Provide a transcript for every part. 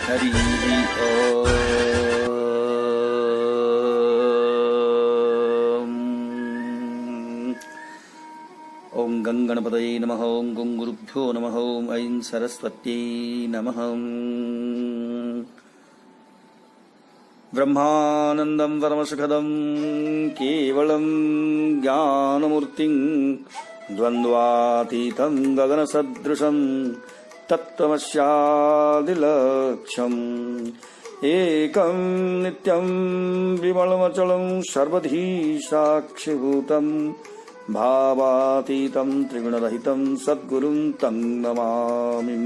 हरि ओम। ओम गंगणपतये नमः। ओम गुरुभ्यो नमः। ओम ऐं सरस्वत्यै नमः। ब्रह्मानन्दं परमसुखदं केवलं ज्ञानमूर्तिं द्वन्द्वातीतं गगनसदृशं तत्त्वमस्यादिलक्ष्यम् एकं नित्यं विमलमचलं सर्वधी साक्षिभूतं भावातीतं त्रिगुणरहितं सद्गुरुं तं Namami.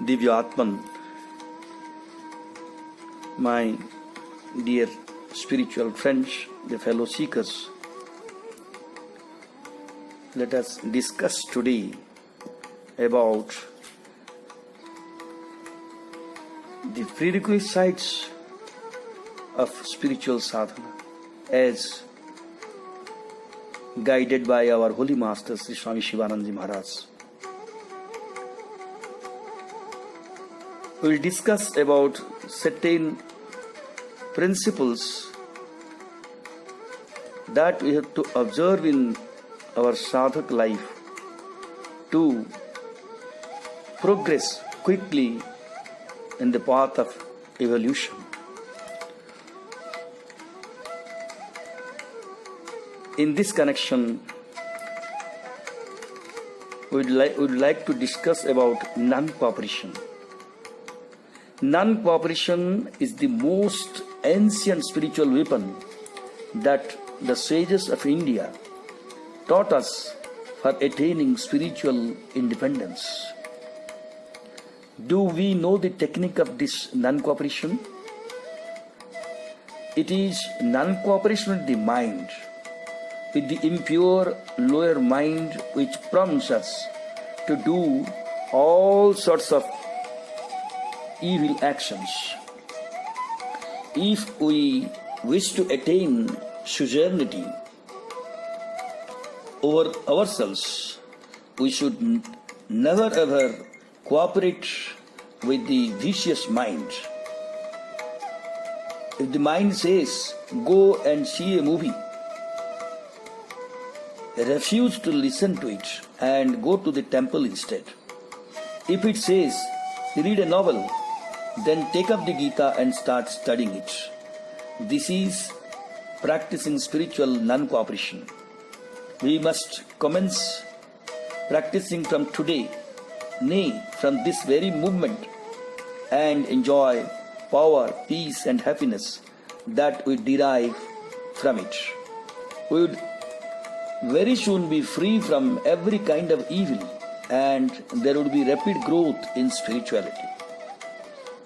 Divya Atman, my dear spiritual friends, the fellow seekers, let us discuss today about the prerequisites of spiritual sadhana as guided by our holy master Sri Swami Shivananda Maharaj. We will discuss about certain principles that we have to observe in our sadhak life to progress quickly in the path of evolution. In this connection, we would like to discuss about non-cooperation. Non-cooperation is the most ancient spiritual weapon that the sages of India taught us for attaining spiritual independence. Do we know the technique of this non-cooperation? It is non-cooperation with the mind, with the impure lower mind, which prompts us to do all sorts of evil actions. If we wish to attain suzerainty over ourselves, we should never ever cooperate with the vicious mind. If the mind says, go and see a movie, refuse to listen to it and go to the temple instead. If it says, read a novel, then take up the Gita and start studying it. This is practicing spiritual non-cooperation. We must commence practicing from today, nay, from this very moment, and enjoy power, peace and happiness that we derive from it. We would very soon be free from every kind of evil, and there would be rapid growth in spirituality.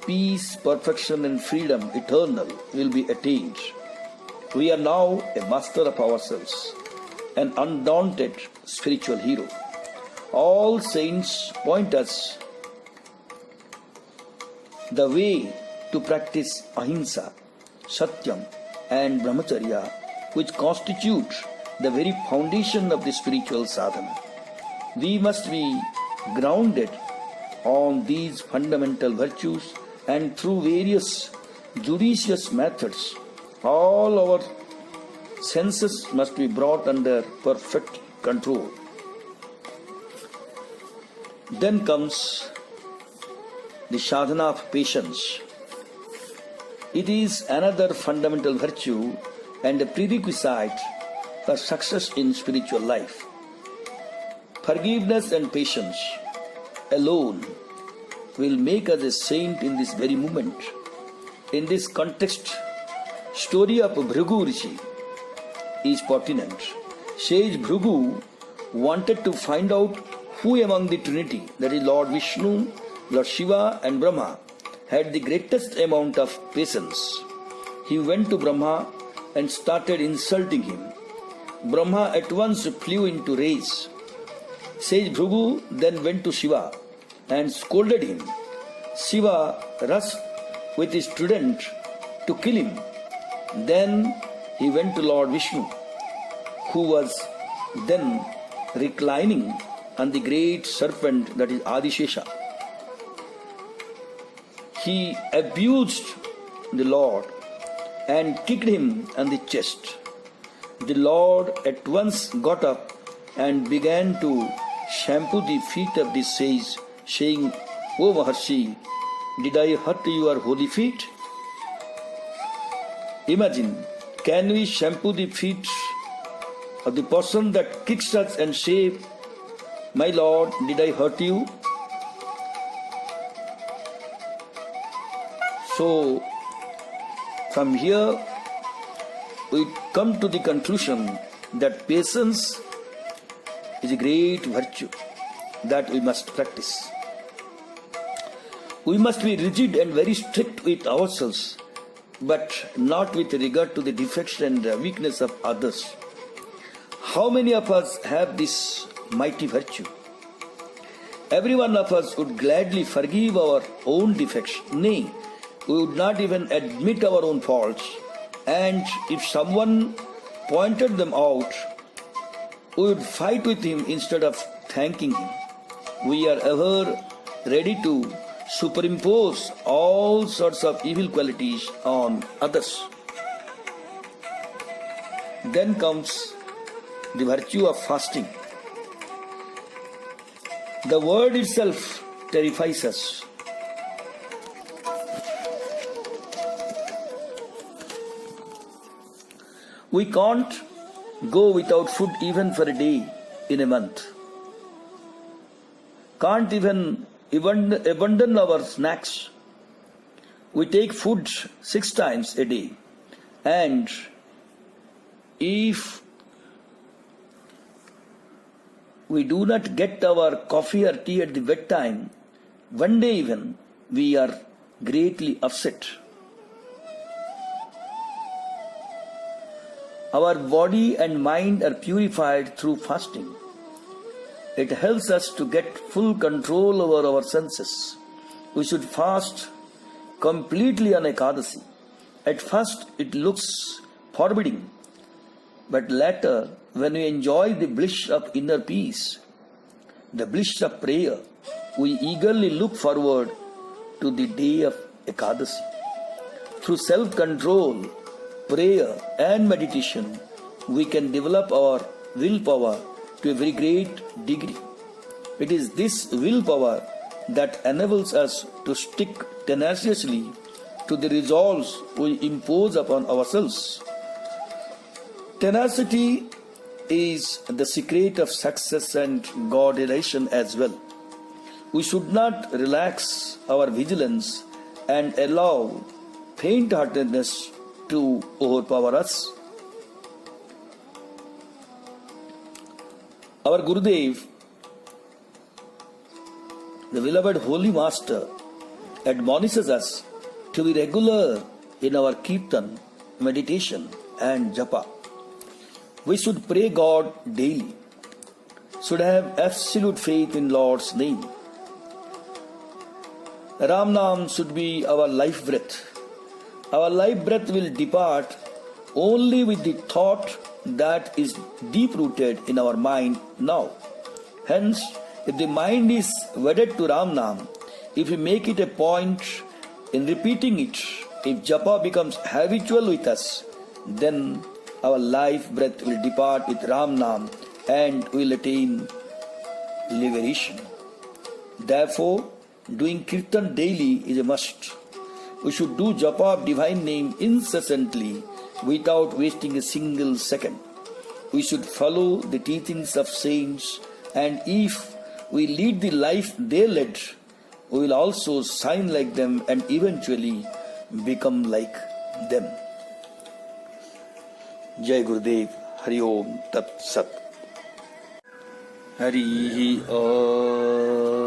Peace, perfection and freedom eternal will be attained. We are now a master of ourselves, an undaunted spiritual hero. All saints point us the way to practice ahimsa, satyam and brahmacharya, which constitute the very foundation of the spiritual sadhana. We must be grounded on these fundamental virtues, and through various judicious methods, all our senses must be brought under perfect control. Then comes the sadhana of patience. It is another fundamental virtue and a prerequisite for success in spiritual life. Forgiveness and patience alone will make us a saint in this very moment. In this context, story of Bhrigu Rishi is pertinent. Sage Bhrigu wanted to find out who among the Trinity, that is Lord Vishnu, Lord Shiva and Brahma, had the greatest amount of patience. He went to Brahma and started insulting him. Brahma at once flew into rage. Sage Bhrigu then went to Shiva and scolded him. Shiva rushed with his trident to kill him. Then he went to Lord Vishnu, who was then reclining on the great serpent that is Adishesha. He abused the Lord and kicked him on the chest. The Lord at once got up and began to shampoo the feet of the sage, saying, "O Maharshi, did I hurt your holy feet?" Imagine, can we shampoo the feet of the person that kicks us and say, "My Lord, did I hurt you?" So, from here, we come to the conclusion that patience is a great virtue that we must practice. We must be rigid and very strict with ourselves, but not with regard to the defects and weakness of others. How many of us have this mighty virtue? Every one of us would gladly forgive our own defects. Nay, we would not even admit our own faults. And if someone pointed them out, we would fight with him instead of thanking him. We are ever ready to superimpose all sorts of evil qualities on others. Then comes the virtue of fasting. The word itself terrifies us. We can't go without food even for a day in a month. Can't even abandon our snacks. We take food 6 times a day. And if we do not get our coffee or tea at the bedtime, one day even, we are greatly upset. Our body and mind are purified through fasting. It helps us to get full control over our senses. We should fast completely on Ekadasi. At first, it looks forbidding, but later, when we enjoy the bliss of inner peace, the bliss of prayer, we eagerly look forward to the day of Ekadasi. Through self-control, prayer and meditation, we can develop our willpower to a very great degree. It is this willpower that enables us to stick tenaciously to the resolves we impose upon ourselves. Tenacity is the secret of success and God relation as well. We should not relax our vigilance and allow faint-heartedness to overpower us. Our Gurudev, the beloved Holy Master, admonishes us to be regular in our kirtan, meditation and japa. We should pray God daily, should have absolute faith in Lord's name. Ram Nam should be our life breath. Our life breath will depart only with the thought that is deep rooted in our mind now. Hence, if the mind is wedded to Ram Nam, if we make it a point in repeating it, if japa becomes habitual with us, then our life breath will depart with Ram Nam and will attain liberation. Therefore, doing kirtan daily is a must. We should do japa of divine name incessantly without wasting a single second. We should follow the teachings of saints, and if we lead the life they led, we will also shine like them and eventually become like them. Jai Gurudev, Hari Om Tat Sat. Hari Om.